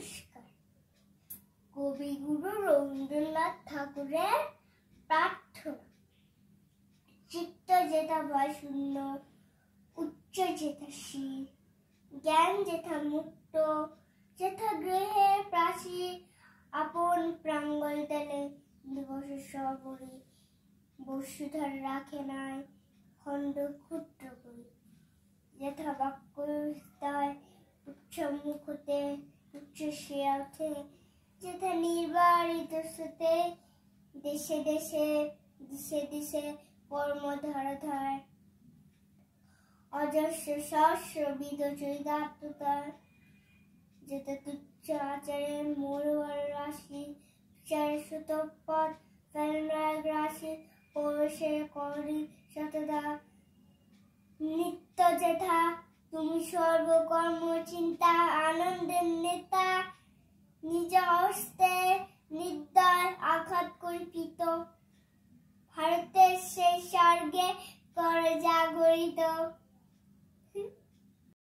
নমস্কার। কবিগুরু রবীন্দ্রনাথ ঠাকুরের প্রার্থনা। চিত্ত যেথা ভয় শূন্য, উচ্চ যেথা শির, জ্ঞান যেথা মুক্ত, যেথা গৃহে প্রাচীর, আপন প্রাঙ্গল তেলে দিবস সপরি, বসুধর রাখে নাই খণ্ড ক্ষুদ্র করি। যেথা বাক্য হৃদয় উচ্চ মুখ হতে উচ্চ শিয়া ওঠে, যেথা নির্বারিত স্রোতে দেশে দেশে দিশে দিশে কর্ম ধরাধার, অজস্র সহস্রবিধ চরিতার্থতার, যেথা তুচ্ছ আচারে মরুয়ার রাশি, চার সুতপথ ফেলনায় গ্রাসী, পৌরুষে করি শতদা। নিত্য যেথা তুমি সর্বকর্ম চিন্তা আনন্দের নেতা, নিজ হস্তে নির্দয় আঘাত কল্পিত, ভারতের সেই স্বর্গে কর জাগরিত।